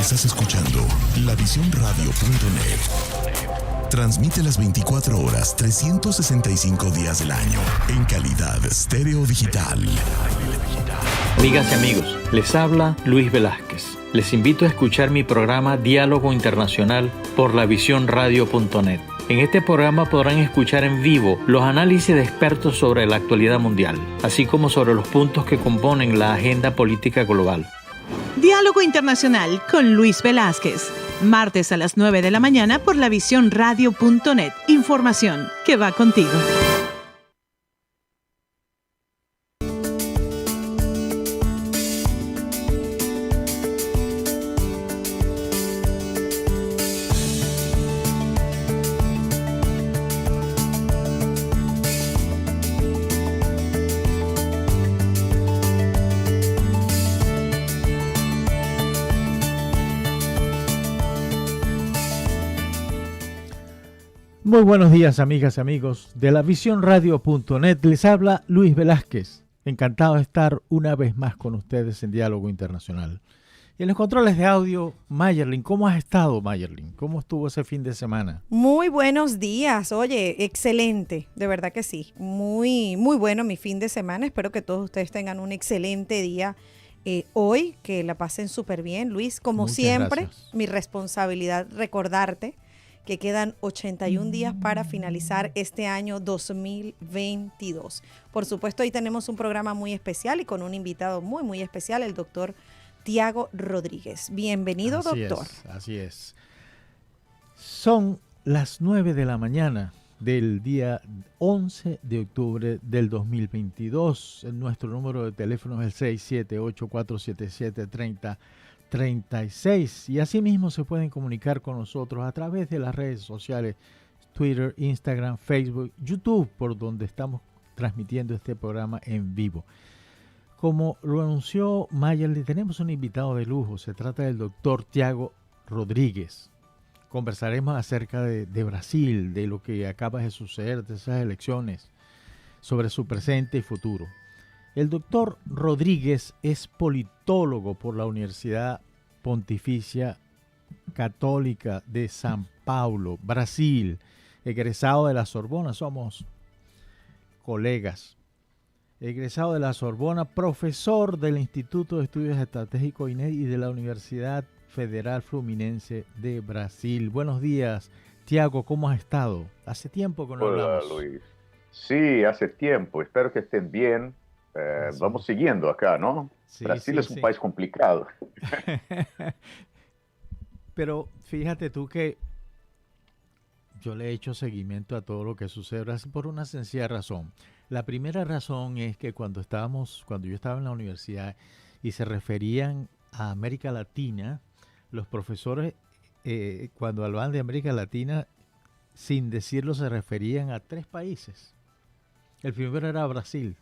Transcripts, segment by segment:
Estás escuchando lavisión.radio.net. Transmite las 24 horas, 365 días del año, en calidad estéreo digital. Amigas y amigos, les habla Luis Velázquez. Les invito a escuchar mi programa Diálogo Internacional por lavisión.radio.net. En este programa podrán escuchar en vivo los análisis de expertos sobre la actualidad mundial, así como sobre los puntos que componen la agenda política global. Diálogo Internacional con Luis Velázquez. Martes a las 9 de la mañana por lavisión.radio.net. Información que va contigo. Muy buenos días, amigas y amigos de lavisión.radio.net. Les habla Luis Velázquez. Encantado de estar una vez más con ustedes en Diálogo Internacional. Y en los controles de audio, Mayerlin. ¿Cómo has estado, Mayerlin? ¿Cómo estuvo ese fin de semana? Muy buenos días. Oye, excelente. De verdad que sí. Muy bueno mi fin de semana. Espero que todos ustedes tengan un excelente día hoy. Que la pasen súper bien. Luis, como Muchas siempre, gracias. Mi responsabilidad recordarte que quedan 81 días para finalizar este año 2022. Por supuesto, hoy tenemos un programa muy especial y con un invitado muy especial, el doctor Tiago Rodríguez. Bienvenido, doctor. Así es. Son las 9 de la mañana del día 11 de octubre del 2022. Nuestro número de teléfono es el 678-477-3036 y asimismo se pueden comunicar con nosotros a través de las redes sociales Twitter, Instagram, Facebook, YouTube, por donde estamos transmitiendo este programa en vivo. Como lo anunció Mayerly, tenemos un invitado de lujo. Se trata del doctor Tiago Rodríguez. Conversaremos acerca de Brasil, de lo que acaba de suceder, de esas elecciones, sobre su presente y futuro. El doctor Rodríguez es politólogo por la Universidad Pontificia Católica de San Paulo, Brasil, egresado de la Sorbona, somos colegas. Egresado de la Sorbona, profesor del Instituto de Estudios Estratégicos INED y de la Universidad Federal Fluminense de Brasil. Buenos días, Tiago, ¿cómo has estado? Hace tiempo que no hablamos. Hola, Luis. Sí, hace tiempo. Espero que estén bien. Vamos siguiendo acá, ¿no? Sí, Brasil sí, es un sí. país complicado. Pero fíjate tú que yo le he hecho seguimiento a todo lo que sucede en Brasil por una sencilla razón. La primera razón es que cuando yo estaba en la universidad y se referían a América Latina, los profesores cuando hablaban de América Latina, sin decirlo, se referían a 3 países. El primero era Brasil.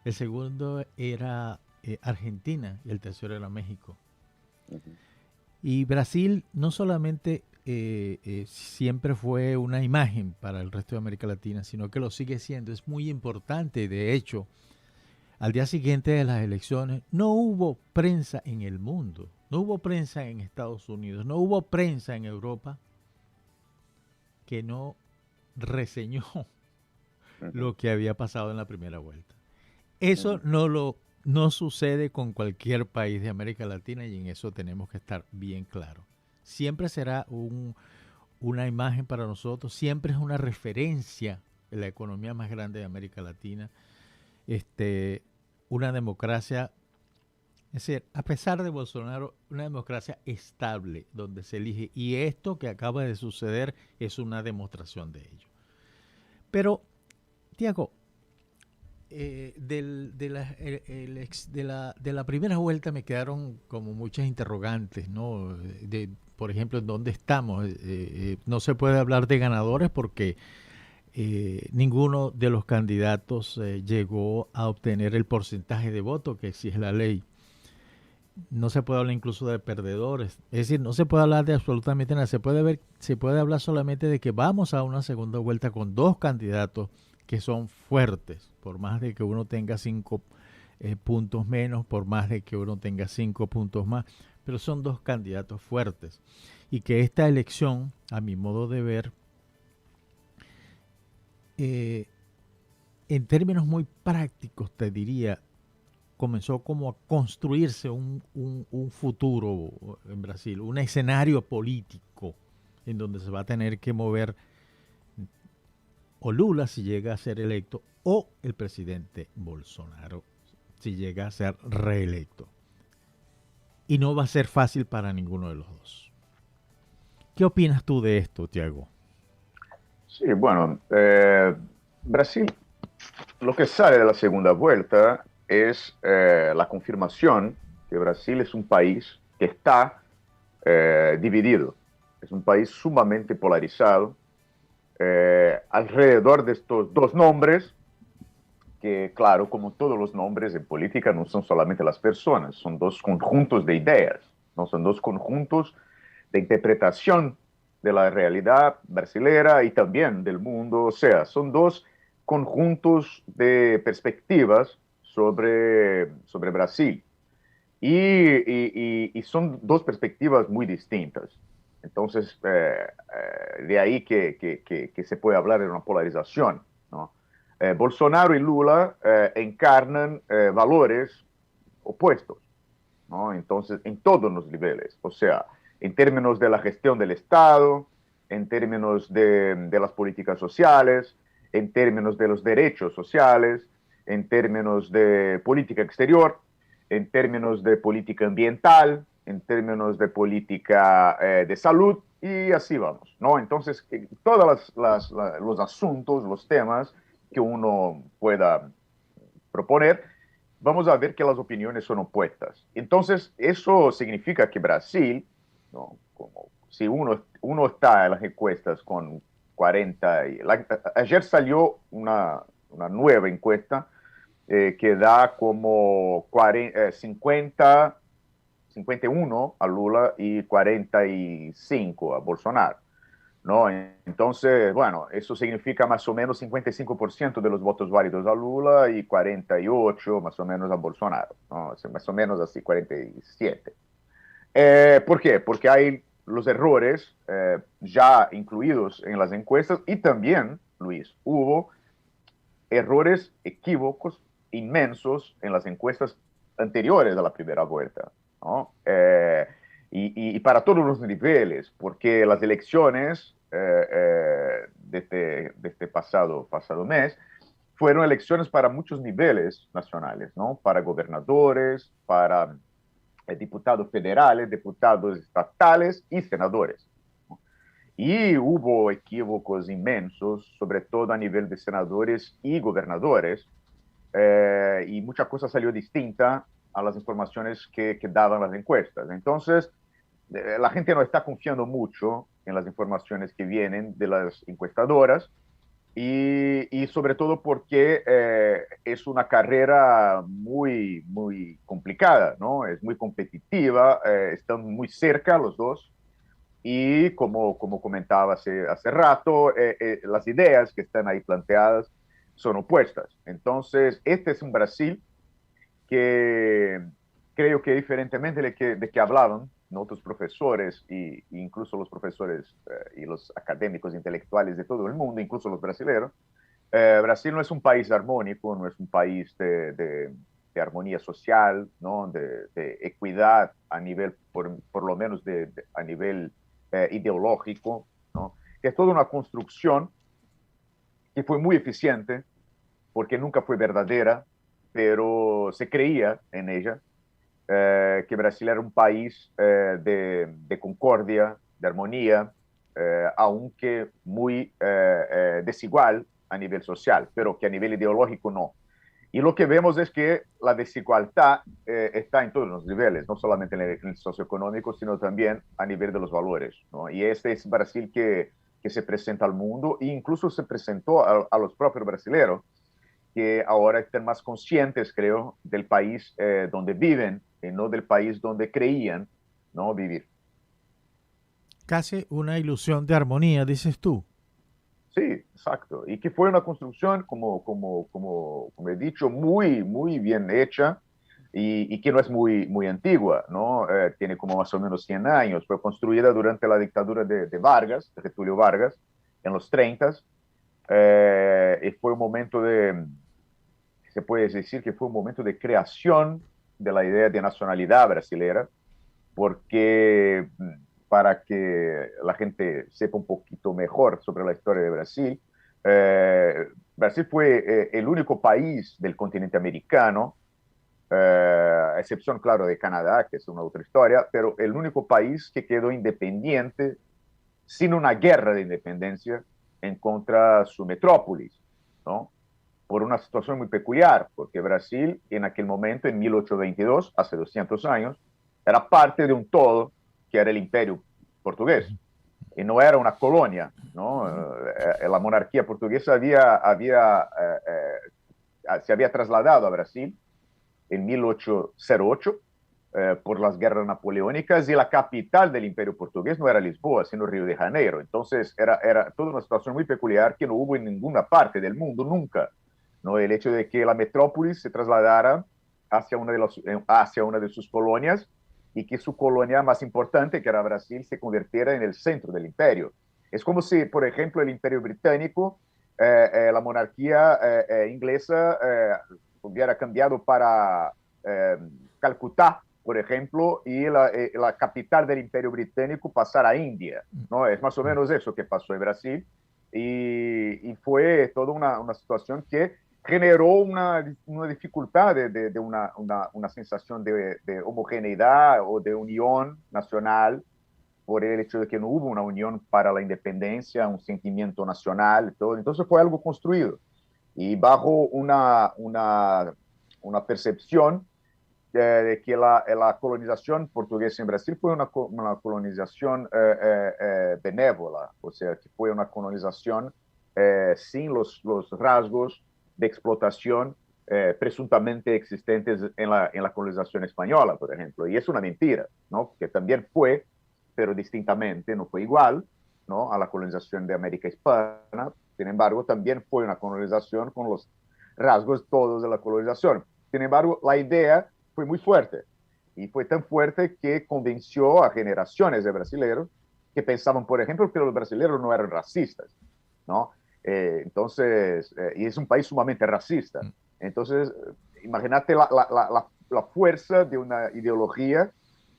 El segundo era Argentina y el tercero era México. Y Brasil no solamente siempre fue una imagen para el resto de América Latina, sino que lo sigue siendo. Es muy importante. De hecho, al día siguiente de las elecciones no hubo prensa en el mundo, no hubo prensa en Estados Unidos, no hubo prensa en Europa que no reseñó lo que había pasado en la primera vuelta. Eso no sucede con cualquier país de América Latina y en eso tenemos que estar bien claros. Siempre será una imagen para nosotros, siempre es una referencia en la economía más grande de América Latina, una democracia, es decir, a pesar de Bolsonaro, una democracia estable donde se elige, y esto que acaba de suceder es una demostración de ello. Pero, Tiago, de la primera vuelta me quedaron como muchas interrogantes, ¿no? Por ejemplo, ¿en dónde estamos? No se puede hablar de ganadores porque ninguno de los candidatos llegó a obtener el porcentaje de voto que exige la ley. No se puede hablar incluso de perdedores. Es decir, no se puede hablar de absolutamente nada. Se puede hablar solamente de que vamos a una segunda vuelta con 2 candidatos que son fuertes, por más de que uno tenga 5 puntos menos, por más de que uno tenga 5 puntos más, pero son dos candidatos fuertes. Y que esta elección, a mi modo de ver, en términos muy prácticos, te diría, comenzó como a construirse un futuro en Brasil, un escenario político en donde se va a tener que mover o Lula si llega a ser electo o el presidente Bolsonaro si llega a ser reelecto. Y no va a ser fácil para ninguno de los dos. ¿Qué opinas tú de esto, Tiago? Sí, bueno, Brasil, lo que sale de la segunda vuelta es la confirmación que Brasil es un país que está dividido, es un país sumamente polarizado, alrededor de estos dos nombres, que claro, como todos los nombres en política, no son solamente las personas, son dos conjuntos de ideas, no son dos conjuntos de interpretación de la realidad brasilera y también del mundo, o sea, son dos conjuntos de perspectivas sobre Brasil. Y son dos perspectivas muy distintas. Entonces, de ahí que se puede hablar de una polarización, ¿no? Bolsonaro y Lula encarnan valores opuestos, ¿no? Entonces, en todos los niveles, o sea, en términos de la gestión del Estado, en términos de las políticas sociales, en términos de los derechos sociales, en términos de política exterior, en términos de política ambiental, en términos de política de salud, y así vamos, ¿no? Entonces, todos los asuntos, los temas que uno pueda proponer, vamos a ver que las opiniones son opuestas. Entonces, eso significa que Brasil, ¿no? Como si uno está en las encuestas con 40, ayer salió una nueva encuesta que da como 50, 51 a Lula y 45 a Bolsonaro, ¿no? Entonces, bueno, eso significa más o menos 55% de los votos válidos a Lula y 48 más o menos a Bolsonaro, ¿no? Más o menos así, 47. ¿Por qué? Porque hay los errores ya incluidos en las encuestas y también, Luis, hubo errores, equívocos inmensos en las encuestas anteriores a la primera vuelta, ¿no? Y para todos los niveles, porque las elecciones de este pasado mes fueron elecciones para muchos niveles nacionales, ¿no? Para gobernadores, para diputados federales, diputados estatales y senadores. Y hubo equívocos inmensos, sobre todo a nivel de senadores y gobernadores, y mucha cosa salió distinta a las informaciones que daban las encuestas. Entonces, la gente no está confiando mucho en las informaciones que vienen de las encuestadoras y sobre todo porque es una carrera muy, muy complicada, ¿no? Es muy competitiva, están muy cerca los dos y como comentaba hace rato, las ideas que están ahí planteadas son opuestas. Entonces, este es un Brasil que creo que diferentemente de que hablaban, ¿no?, otros profesores e incluso los profesores y los académicos intelectuales de todo el mundo, incluso los brasileños, Brasil no es un país armónico, no es un país de armonía social, ¿no?, de equidad a nivel, por lo menos a nivel ideológico, ¿no?, que es toda una construcción que fue muy eficiente porque nunca fue verdadera, pero se creía en ella, que Brasil era un país de concordia, de armonía, aunque muy desigual a nivel social, pero que a nivel ideológico no. Y lo que vemos es que la desigualdad está en todos los niveles, no solamente en el socioeconómico, sino también a nivel de los valores, ¿no? Y este es Brasil que se presenta al mundo e incluso se presentó a los propios brasileños, que ahora están más conscientes, creo, del país donde viven y no del país donde creían, ¿no?, vivir. Casi una ilusión de armonía, dices tú. Sí, exacto. Y que fue una construcción, como he dicho, muy, muy bien hecha, y que no es muy antigua, ¿no? Tiene como más o menos 100 años. Fue construida durante la dictadura de Vargas, de Getúlio Vargas, en los 30, y fue un momento se puede decir que fue un momento de creación de la idea de nacionalidad brasilera, porque para que la gente sepa un poquito mejor sobre la historia de Brasil, Brasil fue el único país del continente americano, a excepción, claro, de Canadá, que es una otra historia, pero el único país que quedó independiente sin una guerra de independencia en contra de su metrópolis, ¿no? Por una situación muy peculiar, porque Brasil en aquel momento, en 1822, hace 200 años, era parte de un todo que era el Imperio Portugués, y no era una colonia, ¿no? La monarquía portuguesa se había trasladado a Brasil en 1808 por las guerras napoleónicas, y la capital del Imperio Portugués no era Lisboa, sino Río de Janeiro. Entonces era toda una situación muy peculiar que no hubo en ninguna parte del mundo nunca, ¿no? El hecho de que la metrópolis se trasladara hacia una de sus colonias, y que su colonia más importante, que era Brasil, se convirtiera en el centro del imperio. Es como si, por ejemplo, el Imperio Británico, la monarquía inglesa, hubiera cambiado para Calcuta, por ejemplo, y la capital del Imperio Británico pasara a India, ¿no? Es más o menos eso que pasó en Brasil, y fue toda una situación que generó una dificultad de una sensación de homogeneidad o de unión nacional, por el hecho de que no hubo una unión para la independencia, un sentimiento nacional, todo. Entonces fue algo construido, y bajo una percepción de que la colonización portuguesa en Brasil fue una colonización benévola, o sea, que fue una colonización sin los rasgos de explotación presuntamente existentes en la colonización española, por ejemplo. Y es una mentira, ¿no? Que también fue, pero distintamente, no fue igual, ¿no?, a la colonización de América Hispana. Sin embargo, también fue una colonización con los rasgos todos de la colonización. Sin embargo, la idea fue muy fuerte, y fue tan fuerte que convenció a generaciones de brasileños que pensaban, por ejemplo, que los brasileños no eran racistas, ¿no? Entonces, y es un país sumamente racista. Entonces, imagínate la fuerza de una ideología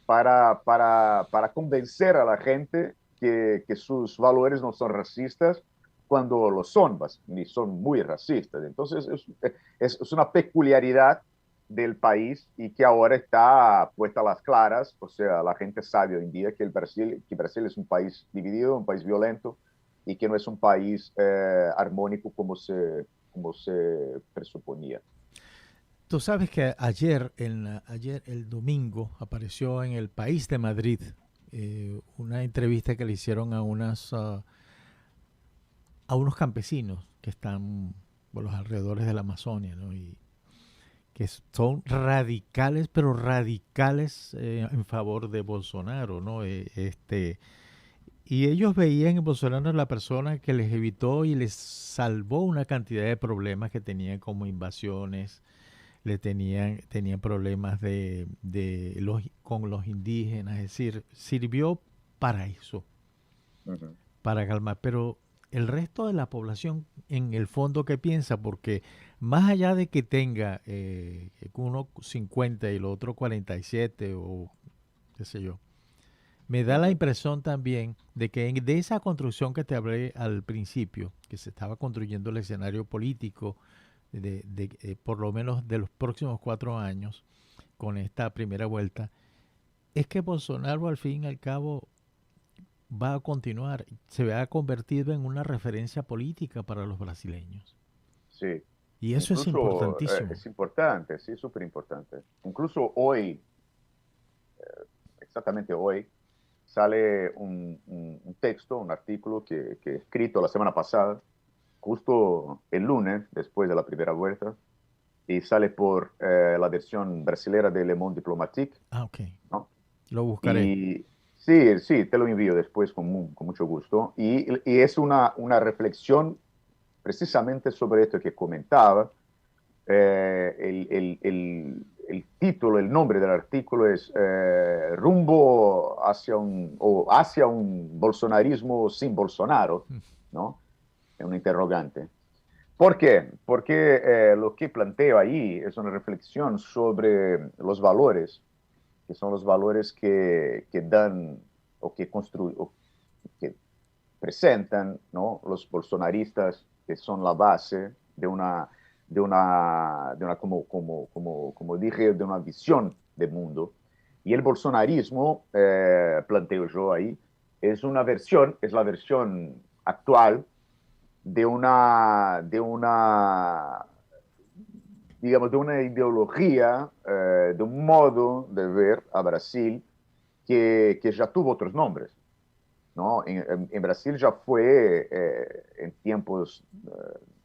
para convencer a la gente que sus valores no son racistas, cuando lo son, y son muy racistas. Entonces, es una peculiaridad del país, y que ahora está puesta a las claras. O sea, la gente sabe hoy en día que Brasil es un país dividido, un país violento, y que no es un país armónico como se presuponía. Tú sabes que ayer, el domingo, apareció en El País de Madrid una entrevista que le hicieron a unos campesinos que están por los alrededores de la Amazonia, ¿no? Y que son radicales, pero radicales en favor de Bolsonaro, ¿no? Y ellos veían en Bolsonaro la persona que les evitó y les salvó una cantidad de problemas que tenían, como invasiones, tenían problemas con los indígenas. Es decir, sirvió para eso, para calmar. Pero el resto de la población, en el fondo, ¿qué piensa? Porque más allá de que tenga uno 50 y el otro 47 o qué sé yo, me da la impresión también de que de esa construcción que te hablé al principio, que se estaba construyendo el escenario político por lo menos de los próximos 4 años con esta primera vuelta, es que Bolsonaro al fin y al cabo va a continuar, se va a convertir en una referencia política para los brasileños. Sí. Y eso es importantísimo. Es importante, sí, súper importante. Incluso hoy, exactamente hoy, sale un texto, un artículo que he escrito la semana pasada, justo el lunes, después de la primera vuelta, y sale por la versión brasilera de Le Monde Diplomatique. Ah, ok. ¿No? Lo buscaré. Y sí, te lo envío después con mucho gusto. Y es una reflexión precisamente sobre esto que comentaba, el título, el nombre del artículo es Rumbo hacia un bolsonarismo sin Bolsonaro, ¿no? Es un interrogante. ¿Por qué? Porque lo que planteo ahí es una reflexión sobre los valores, que son los valores que dan o que construyen, o que presentan, ¿no? Los bolsonaristas, que son la base como dije, de una visión de mundo. Y el bolsonarismo, planteo yo ahí, es la versión actual digamos, de una ideología, de un modo de ver a Brasil que ya tuvo otros nombres, ¿no? En Brasil ya fue, en tiempos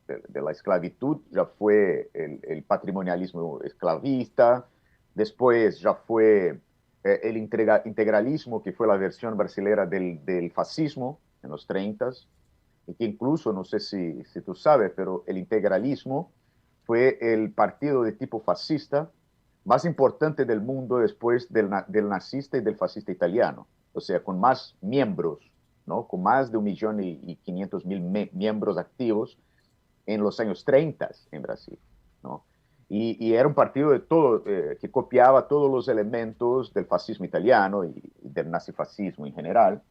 de la esclavitud, ya fue el patrimonialismo esclavista, después ya fue el integralismo, que fue la versión brasileña del fascismo en los 30, y que incluso, no sé si tú sabes, pero el integralismo fue el partido de tipo fascista más importante del mundo después del nazista y del fascista italiano, o sea, con más miembros, ¿no? Con más de 1.500.000 miembros activos en los años 30 en Brasil, ¿no? Y era un partido de todo, que copiaba todos los elementos del fascismo italiano y del nazifascismo en general,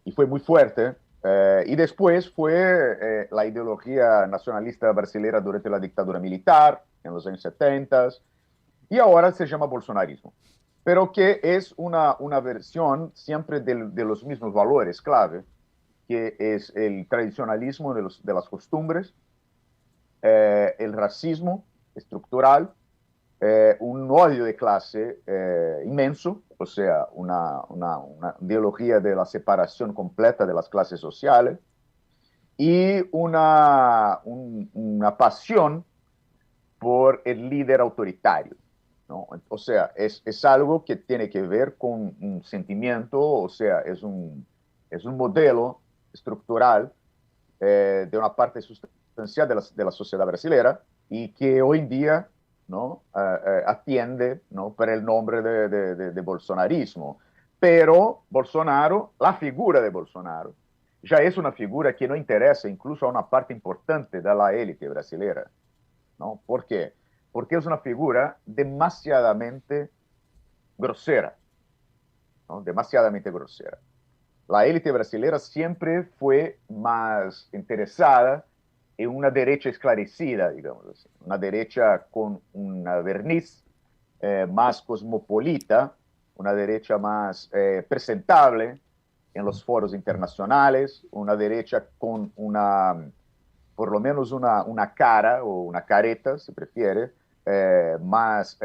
y fue muy fuerte. Y después fue la ideología nacionalista brasileña durante la dictadura militar, en los años 70, y ahora se llama bolsonarismo, pero que es una versión siempre de los mismos valores clave, que es el tradicionalismo de las costumbres, el racismo estructural, un odio de clase inmenso, o sea, una ideología de la separación completa de las clases sociales, y una pasión por el líder autoritario, ¿no? O sea, es algo que tiene que ver con un sentimiento, o sea, es un modelo estructural de una parte sustancial de la sociedad brasileña, y que hoy en día, ¿no? Atiende, ¿no? Por el nombre de bolsonarismo. Pero Bolsonaro, la figura de Bolsonaro, ya es una figura que no interesa incluso a una parte importante de la élite brasileña, ¿no? ¿Por qué? Porque es una figura demasiadamente grosera, ¿no? Demasiadamente grosera. La élite brasileña siempre fue más interesada en una derecha esclarecida, digamos así, una derecha con una verniz más cosmopolita, una derecha más presentable en los foros internacionales, una derecha con por lo menos una cara o una careta, si prefiere, más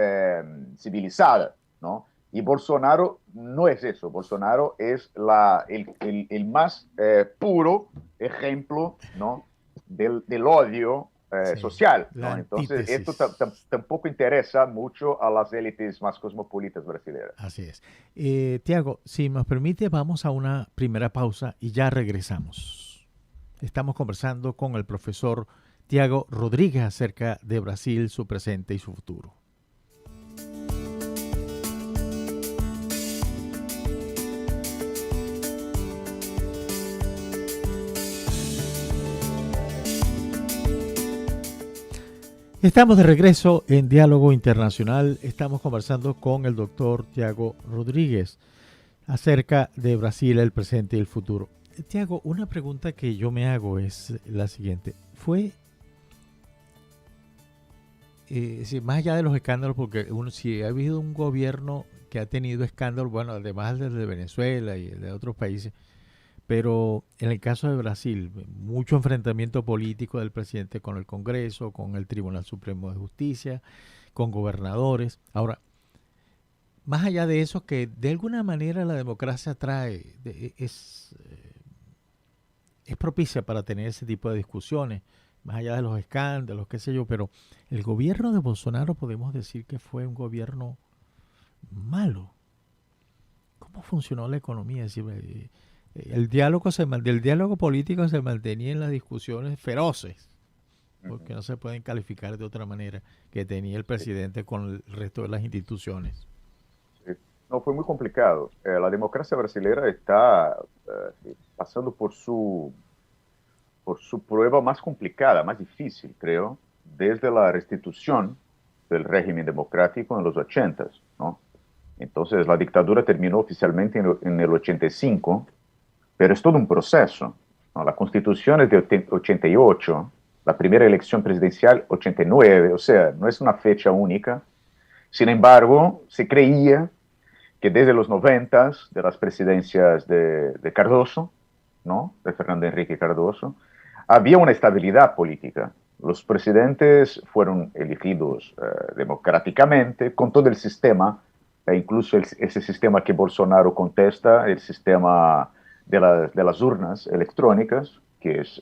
civilizada, ¿no? Y Bolsonaro no es eso. Bolsonaro es el más puro ejemplo, ¿no? del odio social, ¿no? Entonces, esto tampoco interesa mucho a las élites más cosmopolitas brasileñas. Así es. Tiago, si nos permite, vamos a una primera pausa y ya regresamos. Estamos conversando con el profesor Tiago Rodríguez acerca de Brasil, su presente y su futuro. Estamos de regreso en Diálogo Internacional. Estamos conversando con el doctor Tiago Rodríguez acerca de Brasil, el presente y el futuro. Tiago, una pregunta que yo me hago es la siguiente. Más allá de los escándalos, porque si ha habido un gobierno que ha tenido escándalos, bueno, además del de Venezuela y el de otros países, pero en el caso de Brasil, mucho enfrentamiento político del presidente con el Congreso, con el Tribunal Supremo de Justicia, con gobernadores. Ahora, más allá de eso, que de alguna manera la democracia es propicia para tener ese tipo de discusiones, más allá de los escándalos, qué sé yo, pero el gobierno de Bolsonaro podemos decir que fue un gobierno malo. ¿Cómo funcionó la economía? Es decir, el diálogo político se mantenía en las discusiones feroces, porque no se pueden calificar de otra manera, que tenía el presidente con el resto de las instituciones. Sí. No, fue muy complicado. La democracia brasileña está pasando por su prueba más complicada, más difícil, creo, desde la restitución del régimen democrático en los 80, ¿no? Entonces, la dictadura terminó oficialmente en el 85, pero es todo un proceso, ¿no? La Constitución es de 88, la primera elección presidencial 89, o sea, no es una fecha única. Sin embargo, se creía que desde los 90, de las presidencias de Cardoso, ¿no? De Fernando Henrique Cardoso, había una estabilidad política. Los presidentes fueron elegidos democráticamente, con todo el sistema, incluso ese sistema que Bolsonaro contesta, el sistema de las urnas electrónicas, que es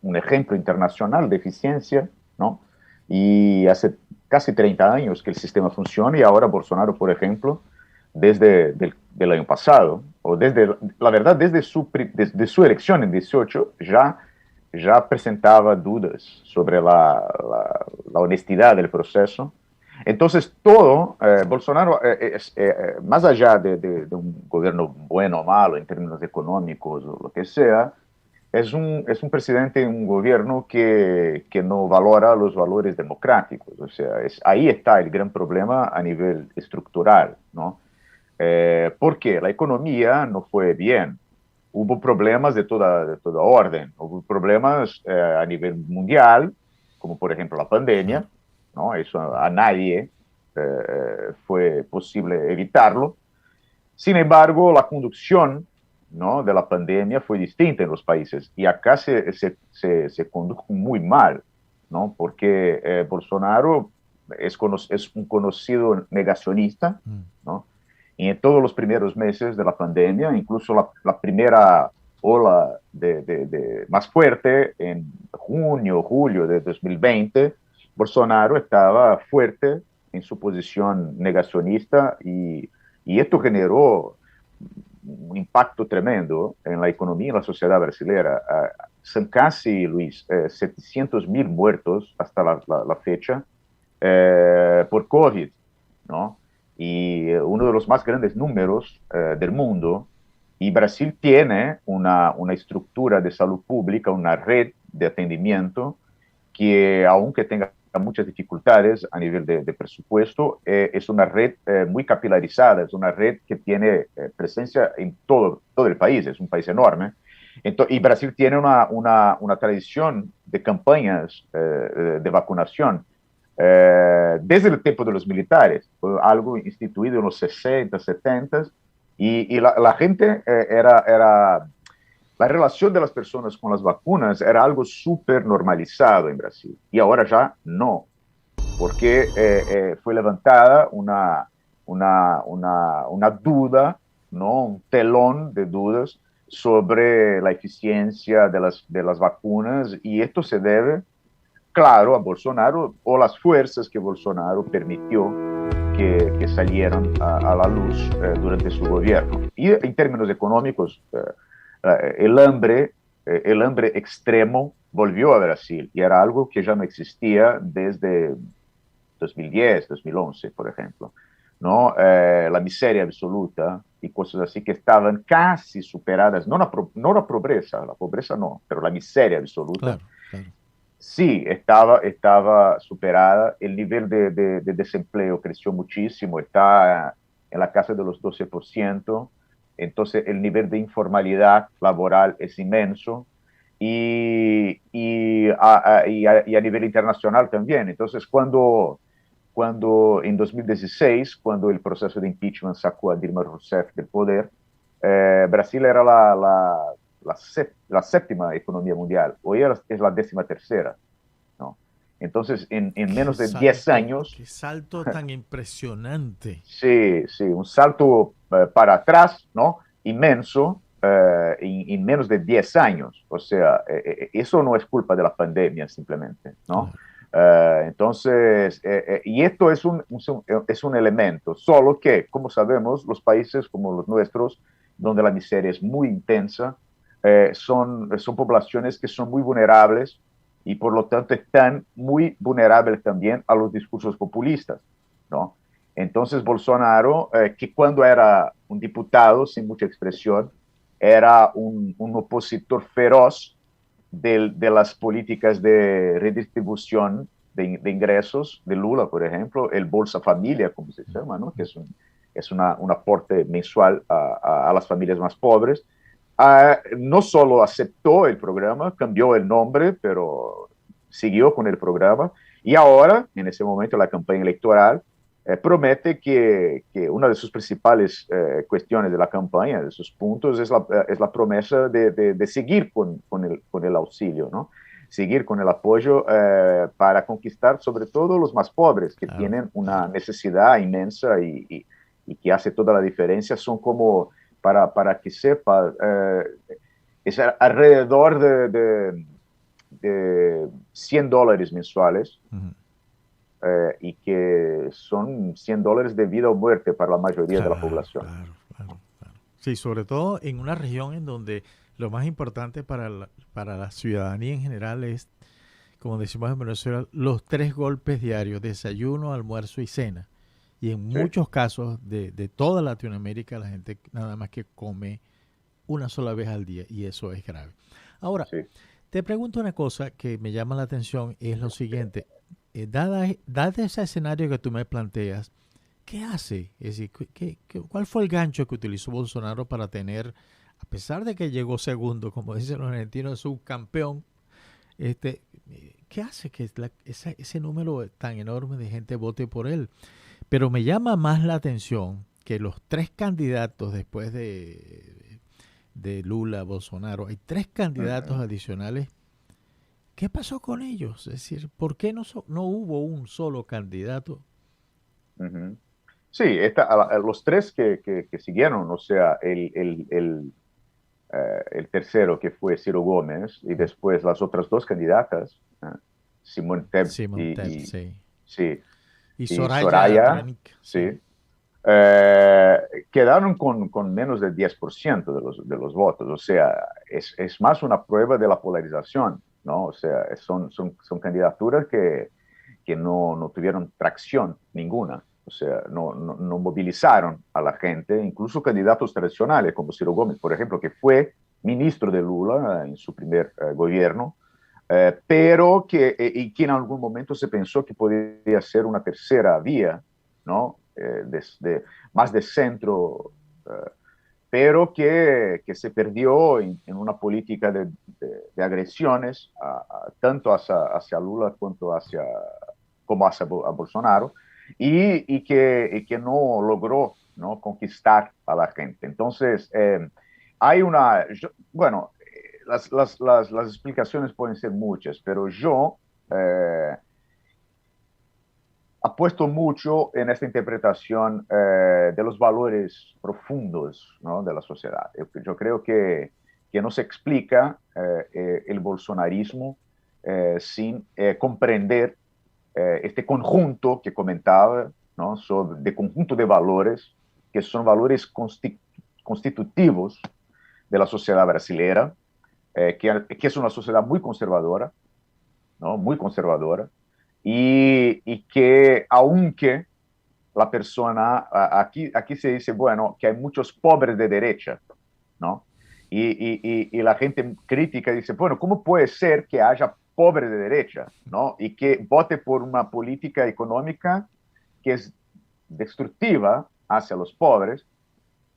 un ejemplo internacional de eficiencia, ¿no? Y hace casi 30 años que el sistema funciona, y ahora Bolsonaro, por ejemplo, desde el año pasado, o la verdad, desde su elección en 18, ya presentaba dudas sobre la honestidad del proceso. Entonces, todo, Bolsonaro, más allá de un gobierno bueno o malo en términos económicos o lo que sea, es un presidente, un gobierno que no valora los valores democráticos. O sea, ahí está el gran problema a nivel estructural, ¿no? Porque la economía no fue bien. Hubo problemas de toda orden. Hubo problemas a nivel mundial, como por ejemplo la pandemia, ¿no? Eso a nadie fue posible evitarlo. Sin embargo, la conducción, ¿no?, de la pandemia fue distinta en los países, y acá se condujo muy mal, ¿no? Porque Bolsonaro es un conocido negacionista, ¿no? Y en todos los primeros meses de la pandemia, incluso la primera ola más fuerte en junio, julio de 2020, Bolsonaro estaba fuerte en su posición negacionista, y esto generó un impacto tremendo en la economía y en la sociedad brasileña. Son casi, Luis, 700.000 muertos hasta la fecha por COVID, ¿no? Y uno de los más grandes números del mundo. Y Brasil tiene una estructura de salud pública, una red de atendimiento que, aunque tenga muchas dificultades a nivel de presupuesto, es una red muy capilarizada, es una red que tiene presencia en todo el país, es un país enorme. Y Brasil tiene una tradición de campañas de vacunación desde el tiempo de los militares, fue algo instituido en los 60, 70, y la gente la relación de las personas con las vacunas era algo súper normalizado en Brasil, y ahora ya no, porque fue levantada una duda, ¿no?, un telón de dudas sobre la eficiencia de las vacunas, y esto se debe, claro, a Bolsonaro, o las fuerzas que Bolsonaro permitió que salieran a la luz durante su gobierno. Y en términos económicos, el hambre extremo volvió a Brasil, y era algo que ya no existía desde 2010, 2011, por ejemplo, ¿no? La miseria absoluta y cosas así que estaban casi superadas, no la pobreza no, pero la miseria absoluta. Claro, claro. Sí, estaba superada. El nivel de desempleo creció muchísimo, está en la casa de los 12%. Entonces, el nivel de informalidad laboral es inmenso, y a nivel internacional también. Entonces, cuando en 2016, cuando el proceso de impeachment sacó a Dilma Rousseff del poder, Brasil era la séptima economía mundial. Hoy es la 13ª, ¿no? Entonces, en menos de 10 años... ¡Qué salto tan impresionante! Sí, un salto para atrás, ¿no?, inmenso, en menos de 10 años. O sea, eso no es culpa de la pandemia, simplemente, ¿no? Entonces, y esto es un elemento, solo que, como sabemos, los países como los nuestros, donde la miseria es muy intensa, son poblaciones que son muy vulnerables y por lo tanto están muy vulnerables también a los discursos populistas, ¿no? Entonces Bolsonaro, que cuando era un diputado sin mucha expresión, era un opositor feroz de las políticas de redistribución de ingresos de Lula, por ejemplo, el Bolsa Familia, como se llama, ¿no? Que es un aporte mensual a las familias más pobres. No solo aceptó el programa, cambió el nombre, pero siguió con el programa. Y ahora, en ese momento, la campaña electoral, promete que una de sus principales cuestiones de la campaña, de sus puntos, es la promesa de seguir con el auxilio, ¿no? Seguir con el apoyo para conquistar sobre todo los más pobres, que tienen una necesidad inmensa y que hace toda la diferencia. Son como, para que sepa, es alrededor de $100 mensuales. Y que son $100 de vida o muerte para la mayoría de la población. Claro. Sí, sobre todo en una región en donde lo más importante para la ciudadanía en general es, como decimos en Venezuela, los 3 golpes diarios: desayuno, almuerzo y cena. Y en muchos casos de toda Latinoamérica, la gente nada más que come una sola vez al día, y eso es grave. Ahora, te pregunto una cosa que me llama la atención, es lo siguiente. Dada ese escenario que tú me planteas, ¿qué hace? Es decir, ¿cuál fue el gancho que utilizó Bolsonaro para tener, a pesar de que llegó segundo, como dicen los argentinos, subcampeón, ¿qué hace que ese número tan enorme de gente vote por él? Pero me llama más la atención que los 3 candidatos después de Lula, Bolsonaro, hay 3 candidatos adicionales. ¿Qué pasó con ellos? Es decir, ¿por qué no hubo un solo candidato? Sí, los 3 que siguieron, o sea, el tercero, que fue Ciro Gómez, y después las otras 2 candidatas, Simone Tebet y Soraya, quedaron con menos del 10% de los votos. O sea, es más una prueba de la polarización, ¿no? O sea, son candidaturas que no tuvieron tracción ninguna. O sea, no movilizaron a la gente, incluso candidatos tradicionales como Ciro Gómez, por ejemplo, que fue ministro de Lula en su primer gobierno, pero que en algún momento se pensó que podría ser una tercera vía, ¿no? Más de centro, pero que se perdió en una política de agresiones, tanto hacia Lula como hacia Bolsonaro, y que no logró, ¿no?, conquistar a la gente. Entonces, hay las explicaciones pueden ser muchas, pero yo apuesto mucho en esta interpretación de los valores profundos, ¿no?, de la sociedad. Yo creo que no se explica el bolsonarismo sin comprender este conjunto que comentaba, ¿no?, de conjunto de valores, que son valores constitutivos de la sociedad brasileña, que es una sociedad muy conservadora, ¿no?, muy conservadora, y que aunque la persona, aquí se dice, bueno, que hay muchos pobres de derecha, ¿no? Y la gente crítica dice, bueno, ¿cómo puede ser que haya pobres de derecha, ¿no?, y que vote por una política económica que es destructiva hacia los pobres?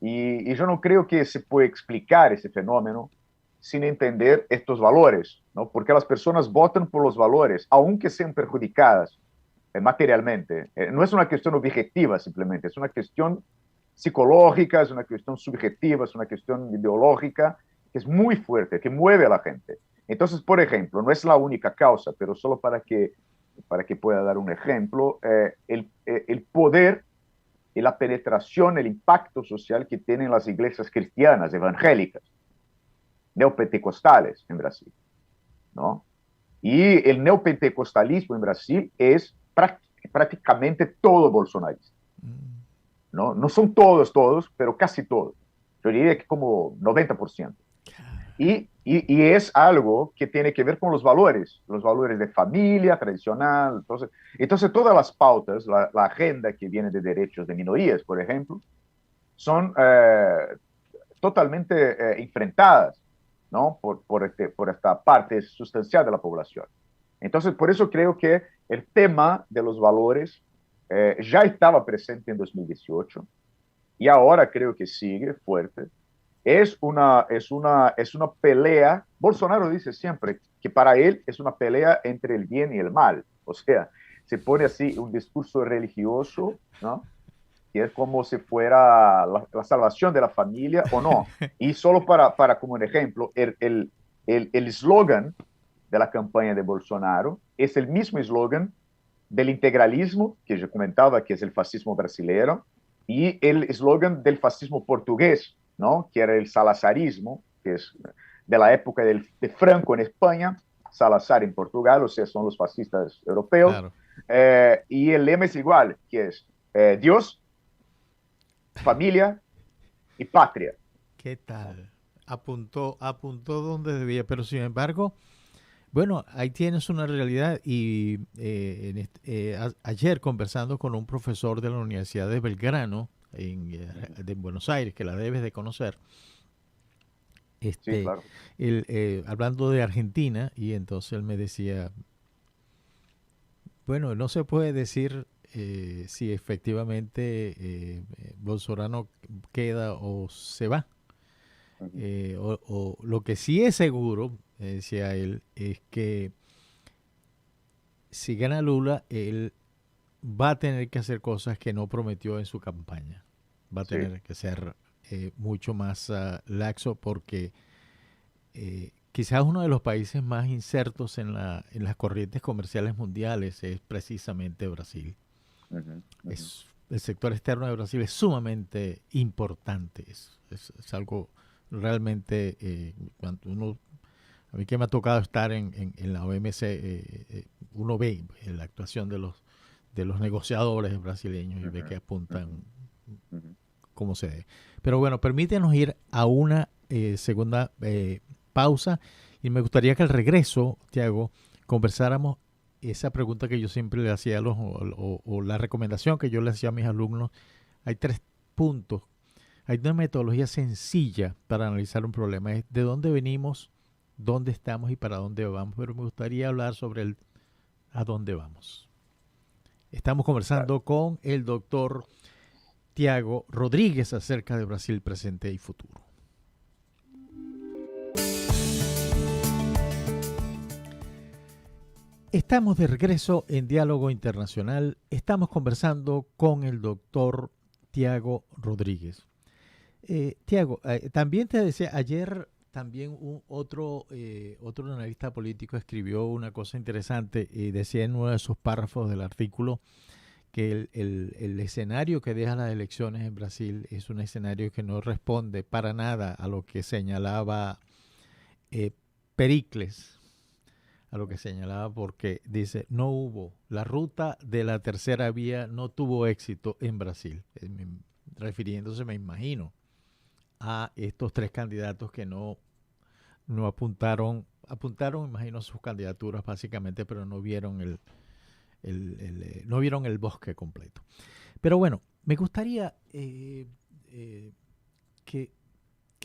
Y yo no creo que se pueda explicar ese fenómeno sin entender estos valores, ¿no? Porque las personas votan por los valores, aunque sean perjudicadas materialmente. No es una cuestión objetiva simplemente, es una cuestión psicológica, es una cuestión subjetiva, es una cuestión ideológica que es muy fuerte, que mueve a la gente. Entonces, por ejemplo, no es la única causa, pero solo para que pueda dar un ejemplo, el poder y la penetración, el impacto social que tienen las iglesias cristianas evangélicas, neopentecostales en Brasil, ¿no? Y el neopentecostalismo en Brasil es prácticamente todo bolsonarista, ¿no? No son todos, pero casi todos. Yo diría que como 90%. Y y es algo que tiene que ver con los valores de familia tradicional. Entonces todas las pautas, la agenda que viene de derechos de minorías, por ejemplo, son totalmente enfrentadas, ¿no? por esta parte sustancial de la población. Entonces, por eso creo que el tema de los valores ya estaba presente en 2018 y ahora creo que sigue fuerte. Es una pelea. Bolsonaro dice siempre que para él es una pelea entre el bien y el mal. O sea, se pone así un discurso religioso, ¿no? Que es como si fuera la salvación de la familia o no. Y solo para como un ejemplo, el eslogan de la campaña de Bolsonaro es el mismo eslogan del integralismo, que yo comentaba, que es el fascismo brasileño, y el eslogan del fascismo portugués, ¿no? Que era el salazarismo, que es de la época de Franco en España, Salazar en Portugal, o sea, son los fascistas europeos. Claro. Y el lema es igual, que es Dios, familia y patria. ¿Qué tal? Apuntó donde debía, pero sin embargo, bueno, ahí tienes una realidad y ayer conversando con un profesor de la Universidad de Belgrano, de Buenos Aires, que la debes de conocer, Sí, claro. hablando de Argentina, y entonces él me decía, bueno, no se puede decir si efectivamente Bolsonaro queda o se va. O lo que sí es seguro, decía él, es que si gana Lula, él va a tener que hacer cosas que no prometió en su campaña. Va a Sí. tener que ser mucho más laxo porque quizás uno de los países más insertos en las corrientes comerciales mundiales es precisamente Brasil. El sector externo de Brasil es sumamente importante. Es algo realmente, cuando a mí que me ha tocado estar en la OMC, uno ve la actuación de los negociadores brasileños y ve que apuntan como se debe. Pero bueno, permítenos ir a una segunda pausa y me gustaría que al regreso, Tiago, conversáramos esa pregunta que yo siempre le hacía a o la recomendación que yo le hacía a mis alumnos. Hay 3 puntos. Hay una metodología sencilla para analizar un problema. Es de dónde venimos, dónde estamos y para dónde vamos. Pero me gustaría hablar sobre a dónde vamos. Estamos conversando con el doctor Tiago Rodríguez acerca de Brasil presente y futuro. Estamos de regreso en Diálogo Internacional. Estamos conversando con el doctor Tiago Rodríguez. Tiago, también te decía, ayer también otro analista político escribió una cosa interesante y decía en uno de sus párrafos del artículo que el escenario que deja las elecciones en Brasil es un escenario que no responde para nada a lo que señalaba Pericles, porque dice, la ruta de la tercera vía no tuvo éxito en Brasil, refiriéndose, me imagino, a estos 3 candidatos que no apuntaron, imagino, sus candidaturas básicamente, pero no vieron no vieron el bosque completo. Pero bueno, me gustaría que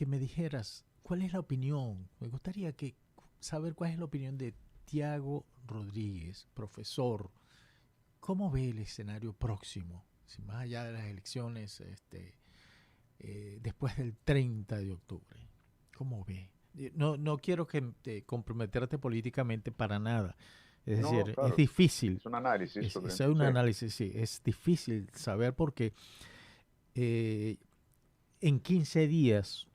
me dijeras cuál es la opinión. Me gustaría saber cuál es la opinión de Tiago Rodríguez, profesor. ¿Cómo ve el escenario próximo? Si más allá de las elecciones después del 30 de octubre. ¿Cómo ve? No quiero comprometerte políticamente para nada. Es decir, claro. Es difícil. Es un análisis. Es un análisis, sí. Es difícil saber porque en 15 días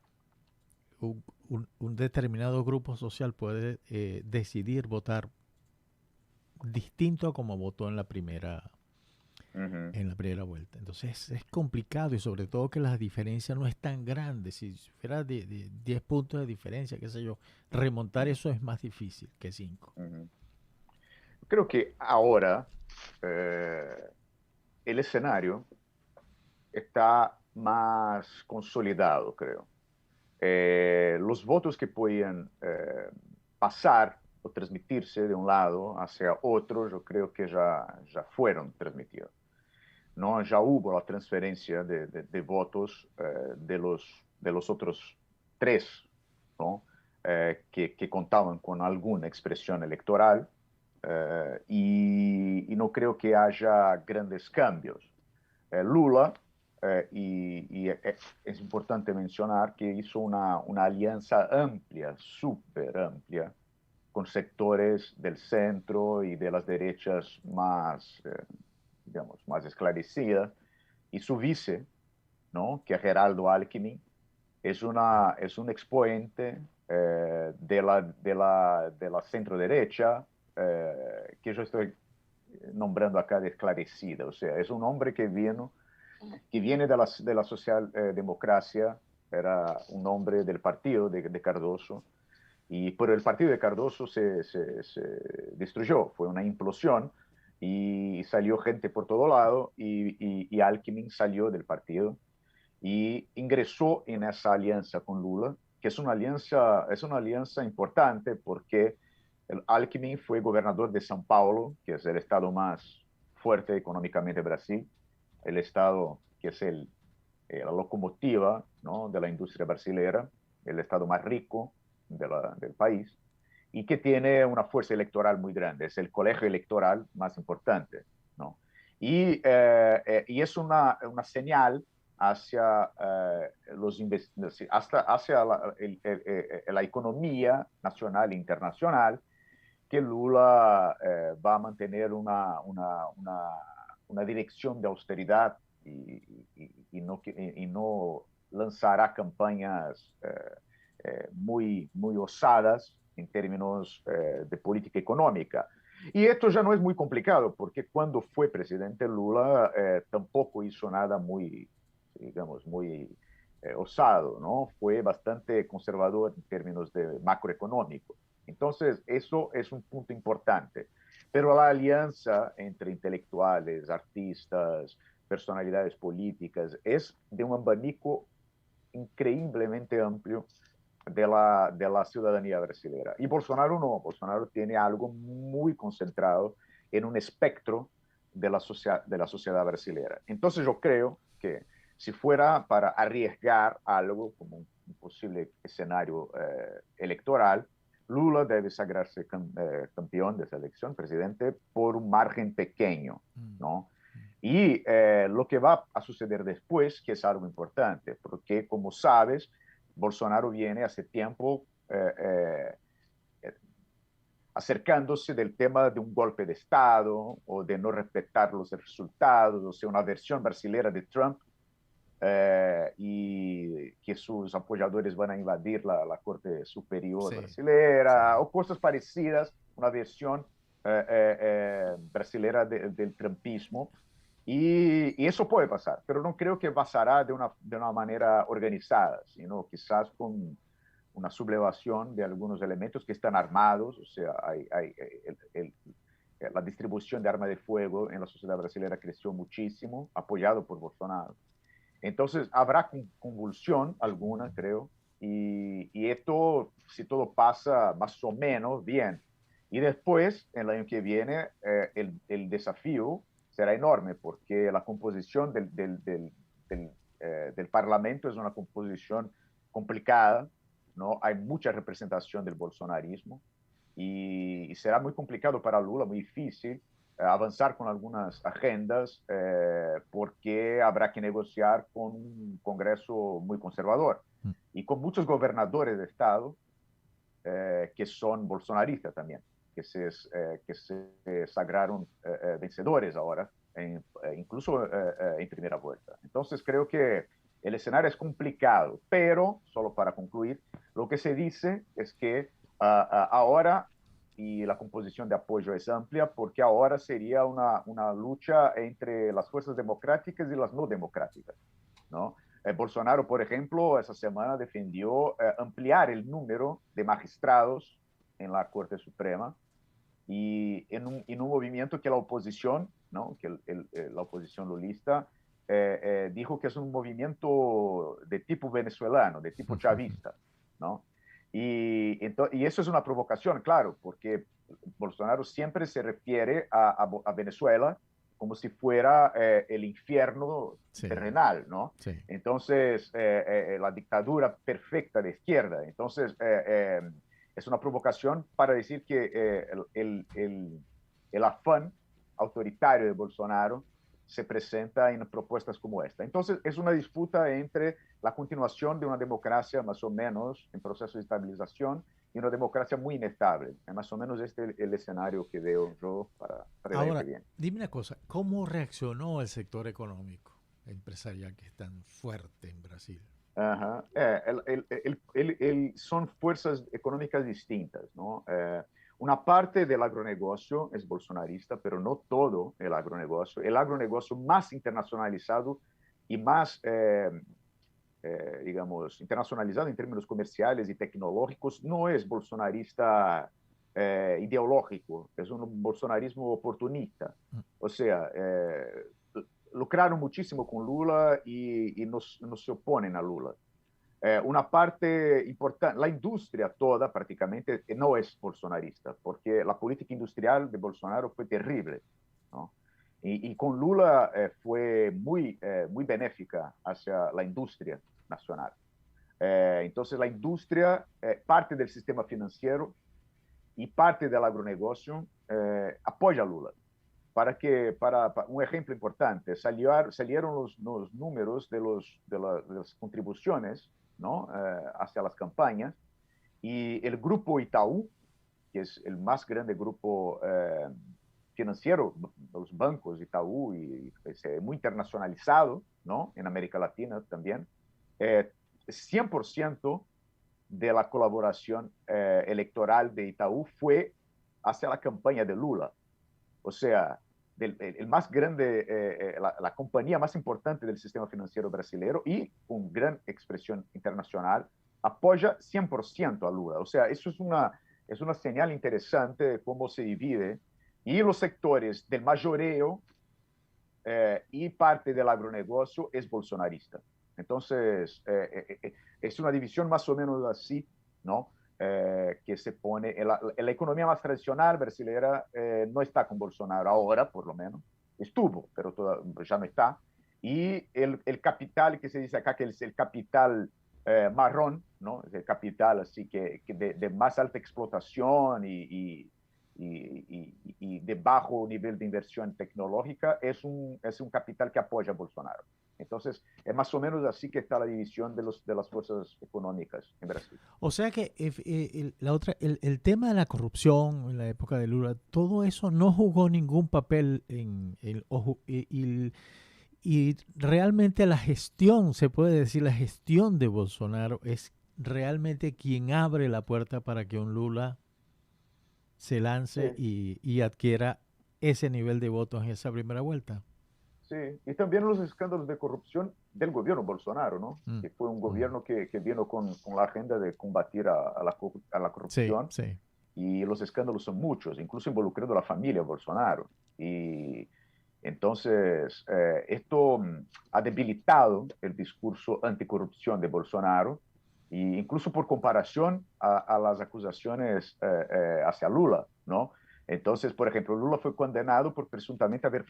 un determinado grupo social puede decidir votar distinto a como votó en la primera vuelta. Entonces es complicado y sobre todo que la diferencia no es tan grande. Si fuera de 10 puntos de diferencia, qué sé yo, remontar eso es más difícil que 5. Creo que ahora el escenario está más consolidado, creo. los votos que podían pasar o transmitirse de un lado hacia otro, yo creo que ya fueron transmitidos. ¿No? Ya hubo la transferencia de votos de los otros tres, ¿no? Que contaban con alguna expresión electoral, y no creo que haya grandes cambios. Lula, y es importante mencionar que hizo una alianza amplia, súper amplia, con sectores del centro y de las derechas más, digamos, más esclarecidas, y su vice, ¿no? Que es Geraldo Alckmin, es un exponente de la centro derecha, que yo estoy nombrando acá de esclarecida, o sea, es un hombre que viene de la socialdemocracia, era un hombre del partido de Cardoso, y pero el partido de Cardoso se destruyó, fue una implosión, y salió gente por todo lado, y Alckmin salió del partido y ingresó en esa alianza con Lula, que es una alianza importante porque el Alckmin fue gobernador de São Paulo, que es el estado más fuerte económicamente de Brasil, el estado que es la locomotiva, ¿no? De la industria brasileña, el estado más rico del país, y que tiene una fuerza electoral muy grande, es el colegio electoral más importante, ¿no? Y es una señal hacia, hacia la economía nacional e internacional, que Lula va a mantener una dirección de austeridad y no lanzará campañas muy osadas en términos de política económica. Y esto ya no es muy complicado, porque cuando fue presidente Lula tampoco hizo nada muy, digamos, muy osado, ¿no? Fue bastante conservador en términos de macroeconómico. Entonces, eso es un punto importante. Pero la alianza entre intelectuales, artistas, personalidades políticas es de un abanico increíblemente amplio de la ciudadanía brasileña. Y Bolsonaro no, Bolsonaro tiene algo muy concentrado en un espectro de la sociedad brasileña. Entonces yo creo que si fuera para arriesgar algo como un posible escenario electoral, Lula debe sagrarse campeón de esa elección, presidente, por un margen pequeño, ¿no? Y lo que va a suceder después, que es algo importante, porque como sabes, Bolsonaro viene hace tiempo acercándose del tema de un golpe de Estado o de no respetar los resultados, o sea, una versión brasileña de Trump, y que sus apoyadores van a invadir la Corte Superior brasileña, o cosas parecidas, una versión brasileña del trumpismo. Y eso puede pasar, pero no creo que pasará de una manera organizada, sino quizás con una sublevación de algunos elementos que están armados, o sea, la distribución de armas de fuego en la sociedad brasileña creció muchísimo, apoyado por Bolsonaro. Entonces, habrá convulsión alguna, creo, y esto, si todo pasa más o menos bien. Y después, en el año que viene, el desafío será enorme, porque la composición del Parlamento es una composición complicada, ¿no? Hay mucha representación del bolsonarismo, y será muy complicado para Lula, muy difícil avanzar con algunas agendas, porque habrá que negociar con un Congreso muy conservador y con muchos gobernadores de Estado que son bolsonaristas también, que se sagraron vencedores ahora, incluso en primera vuelta. Entonces creo que el escenario es complicado, pero, solo para concluir, lo que se dice es que ahora, y la composición de apoyo es amplia, porque ahora sería una lucha entre las fuerzas democráticas y las no democráticas, ¿no? Bolsonaro, por ejemplo, esa semana defendió ampliar el número de magistrados en la Corte Suprema, y en un movimiento que la oposición, ¿no? Que la oposición lulista dijo que es un movimiento de tipo venezolano, de tipo chavista, ¿no? Y eso es una provocación, claro, porque Bolsonaro siempre se refiere a Venezuela como si fuera el infierno terrenal, ¿no? Sí. Entonces, la dictadura perfecta de izquierda. Entonces, es una provocación para decir que el afán autoritario de Bolsonaro se presenta en propuestas como esta. Entonces, es una disputa entre la continuación de una democracia más o menos en proceso de estabilización y una democracia muy inestable. Es más o menos este el escenario que veo yo para el año que viene. Dime una cosa, ¿cómo reaccionó el sector económico empresarial que es tan fuerte en Brasil? Ajá. Son fuerzas económicas distintas, ¿no? Una parte del agronegocio es bolsonarista, pero no todo el agronegocio. El agronegocio más internacionalizado y más, digamos, internacionalizado en términos comerciales y tecnológicos no es bolsonarista ideológico, es un bolsonarismo oportunista. O sea, lucraron muchísimo con Lula y no se oponen a Lula. Una parte importante, la industria toda prácticamente no es bolsonarista, porque la política industrial de Bolsonaro fue terrible, ¿no? Y con Lula fue muy benéfica hacia la industria nacional. Entonces la industria, parte del sistema financiero y parte del agronegocio apoya a Lula. Para un ejemplo importante, salieron los números de las contribuciones, ¿no? Hacia las campañas, y el grupo Itaú, que es el más grande grupo financiero de los bancos Itaú, y es muy internacionalizado, ¿no? En América Latina también, 100% de la colaboración electoral de Itaú fue hacia la campaña de Lula. O sea, el más grande, la compañía más importante del sistema financiero brasileño y con gran expresión internacional, apoya 100% a Lula. O sea, eso es una señal interesante de cómo se divide. Y los sectores del mayoreo y parte del agronegocio es bolsonarista. Entonces, es una división más o menos así, ¿no? Que se pone en la economía más tradicional brasileña, no está con Bolsonaro ahora, por lo menos. Estuvo, pero ya no está. Y el capital que se dice acá, que es el capital marrón, ¿no? Es el capital así que de más alta explotación y de bajo nivel de inversión tecnológica, es un capital que apoya a Bolsonaro. Entonces, es más o menos así que está la división de las fuerzas económicas en Brasil. O sea que el tema de la corrupción en la época de Lula, todo eso no jugó ningún papel y realmente la gestión, se puede decir, la gestión de Bolsonaro es realmente quien abre la puerta para que un Lula se lance y adquiera ese nivel de votos en esa primera vuelta. Sí, y también los escándalos de corrupción del gobierno Bolsonaro, ¿no? Que fue un gobierno que vino con la agenda de combatir a la corrupción. Sí, sí. Y los escándalos son muchos, incluso involucrando a la familia Bolsonaro. Y entonces, esto ha debilitado el discurso anticorrupción de Bolsonaro, e incluso por comparación a las acusaciones hacia Lula, ¿no? Entonces, por ejemplo, Lula fue condenado por presuntamente haber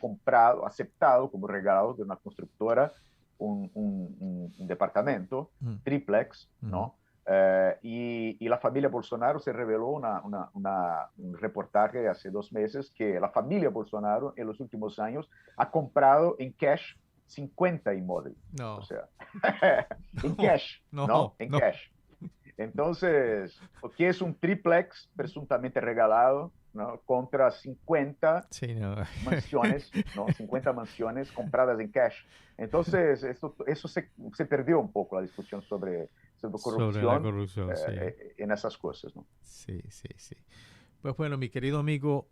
aceptado como regalo de una constructora un departamento, triplex, ¿no? Y la familia Bolsonaro se reveló un reportaje hace 2 meses que la familia Bolsonaro en los últimos años ha comprado en cash 50 inmuebles. No. O sea, en cash, ¿no? En cash. Entonces, ¿qué es un triplex presuntamente regalado, ¿no? Contra 50 mansiones, ¿no? 50 mansiones compradas en cash. Entonces, eso se perdió un poco la discusión sobre corrupción, la corrupción, en esas cosas, ¿no? Sí. Pues bueno, mi querido amigo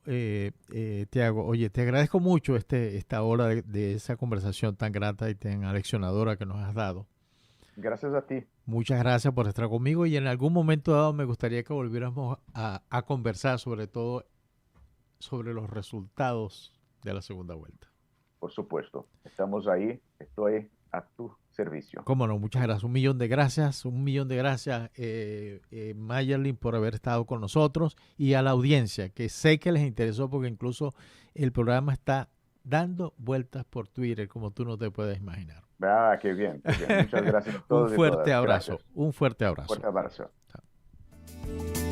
Tiago, oye, te agradezco mucho esta hora de esa conversación tan grata y tan aleccionadora que nos has dado. Gracias a ti. Muchas gracias por estar conmigo y en algún momento dado me gustaría que volviéramos a conversar sobre todo sobre los resultados de la segunda vuelta. Por supuesto, estamos ahí, estoy a tu servicio. Cómo no, muchas gracias. 1.000.000 de gracias. 1.000.000 de gracias, Mayerlin, por haber estado con nosotros, y a la audiencia, que sé que les interesó porque incluso el programa está dando vueltas por Twitter, como tú no te puedes imaginar. Ah, qué bien, qué bien. Muchas gracias a todos. Un fuerte y todas. abrazo. Gracias. Un fuerte abrazo. Fuerte abrazo. Chao.